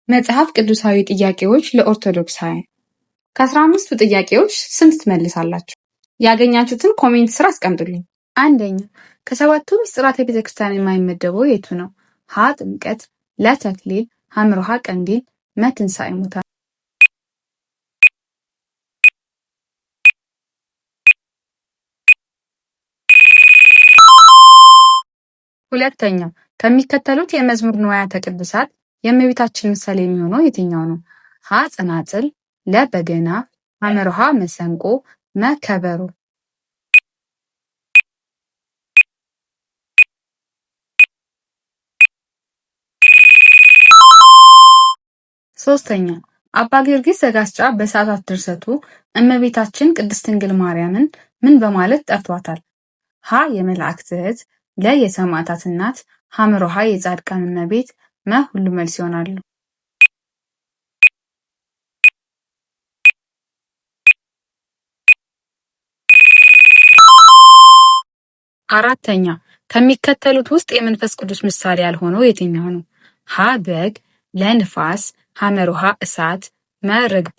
መጽሐፍ ቅዱሳዊ ጥያቄዎች ለኦርቶዶክሳውያን ከ15ቱ ጥያቄዎች ስንት ትመልሳላችሁ? ያገኛችሁትን ኮሜንት ስር አስቀምጡልኝ። አንደኛ፣ ከሰባቱ ምስጢራተ ቤተክርስቲያን የማይመደበው የቱ ነው? ሀ ጥምቀት፣ ለ ተክሊል፣ ሐ ቀንዲል፣ መ ትንሣኤ ሙታን። ሁለተኛ፣ ከሚከተሉት የመዝሙር ንዋያተ ቅድሳት የእመቤታችን ምሳሌ የሚሆነው የትኛው ነው? ሀ ጸናጽል፣ ለ በገና፣ ሐ መሰንቆ፣ መ ከበሮ። ሶስተኛ፣ አባ ጊዮርጊስ ዘጋስጫ በሰዓታት ድርሰቱ እመቤታችን ቅድስት ድንግል ማርያምን ምን በማለት ጠርቷታል? ሀ የመላእክት እህት፣ ለ የሰማዕታት እናት፣ ሐ የጻድቃን እመቤት፣ መ ሁሉ መልስ ይሆናሉ። አራተኛ፣ ከሚከተሉት ውስጥ የመንፈስ ቅዱስ ምሳሌ ያልሆነው የትኛው ነው? ሀ በግ፣ ለ ንፋስ፣ ሐ እሳት፣ መ ርግብ።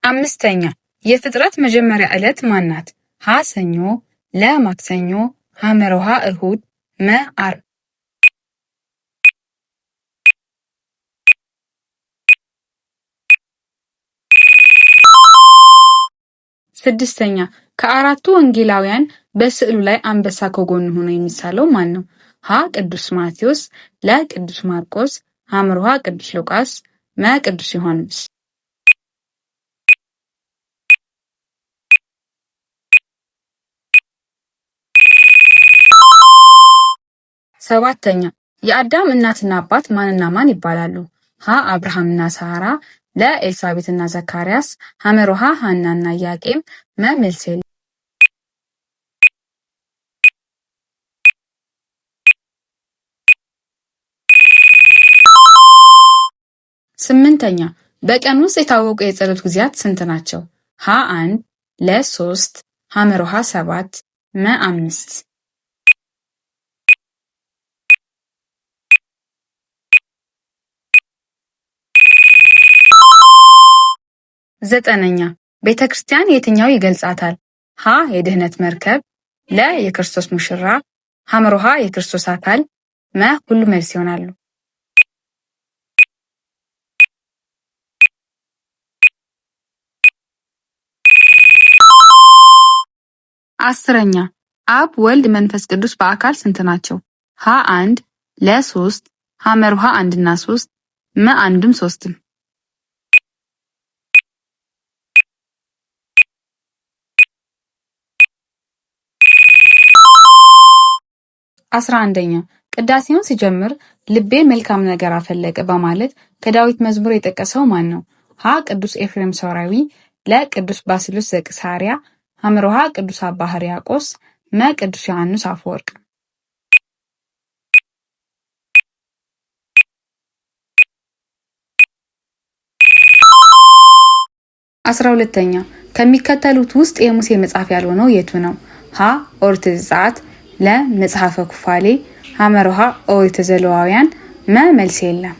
አምስተኛ፣ የፍጥረት መጀመሪያ ዕለት ማን ናት? ሀ ሰኞ፣ ለ ማክሰኞ፣ ሐ እሁድ፣ መ ዓርብ። ስድስተኛ፣ ከአራቱ ወንጌላውያን በስዕሉ ላይ አንበሳ ከጎኑ ሆኖ የሚሳለው ማን ነው? ሀ ቅዱስ ማቴዎስ፣ ለ ቅዱስ ማርቆስ፣ ሐ ቅዱስ ሉቃስ፣ መ ቅዱስ ዮሐንስ። ሰባተኛ፣ የአዳም እናትና አባት ማንና ማን ይባላሉ? ሀ አብርሃምና ሳራ፣ ለ ኤልሳቤጥና ዘካርያስ፣ ሐ ሐናና ኢያቄም፣ መ ሜልሴል። ስምንተኛ፣ በቀን ውስጥ የታወቁ የጸሎት ጊዜያት ስንት ናቸው? ሀ 1፣ ለ 3፣ ሐ 7፣ መ 5። ዘጠነኛ፣ ቤተ ክርስቲያን የትኛው ይገልጻታል? ሀ የድህነት መርከብ፣ ለ የክርስቶስ ሙሽራ፣ ሐ የክርስቶስ አካል፣ መ ሁሉ መልስ ይሆናሉ። 10ኛ፣ አብ ወልድ መንፈስ ቅዱስ በአካል ስንት ናቸው? ሀ 1፣ ለ 3፣ ሐ 1 እና 3፣ መ 1ም 3ም። 11ኛ፣ ቅዳሴውን ሲጀምር ልቤ መልካም ነገር አፈለቀ በማለት ከዳዊት መዝሙር የጠቀሰው ማን ነው? ሀ ቅዱስ ኤፍሬም ሶርያዊ፣ ለ ቅዱስ ባስልዮስ ዘቂሳርያ፣ ሐ ቅዱስ አባ ሕርያቆስ፣ መ ቅዱስ ዮሐንስ አፈወርቅ። 12ኛ፣ ከሚከተሉት ውስጥ የሙሴ መጽሐፍ ያልሆነው የቱ ነው? ሀ ኦሪት ዘጸአት፣ ለ መጽሐፈ ኩፋሌ፣ ሐ ኦሪት ዘሌዋውያን፣ መ መልስ የለም።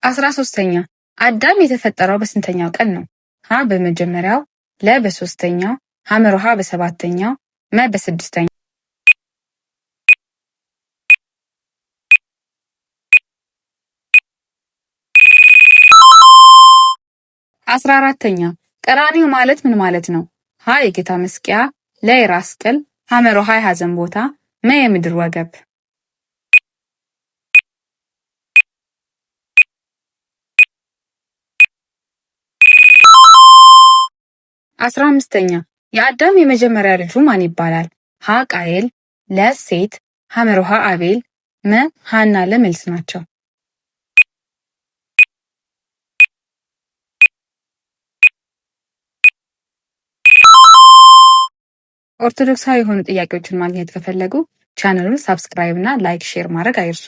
13ኛ፣ አዳም የተፈጠረው በስንተኛው ቀን ነው? ሀ በመጀመሪያው፣ ለ በሶስተኛው፣ ሐ በሰባተኛው፣ መ በስድስተኛው። 14ኛ፣ ቀራንዮ ማለት ምን ማለት ነው? ሀ የጌታ መስቀያ፣ ለ የራስ ቅል፣ ሐ የሐዘን ቦታ፣ መ የምድር ወገብ። 15ኛ፣ የአዳም የመጀመሪያ ልጁ ማን ይባላል? ሀ ቃየል፣ ለ ሴት፣ ሐ አቤል፣ መ ሐና ለ መልስ ናቸው። ኦርቶዶክሳዊ የሆኑ ጥያቄዎችን ማግኘት ከፈለጉ ቻናሉን ሳብስክራይብ እና ላይክ ሼር ማድረግ አይርሱ።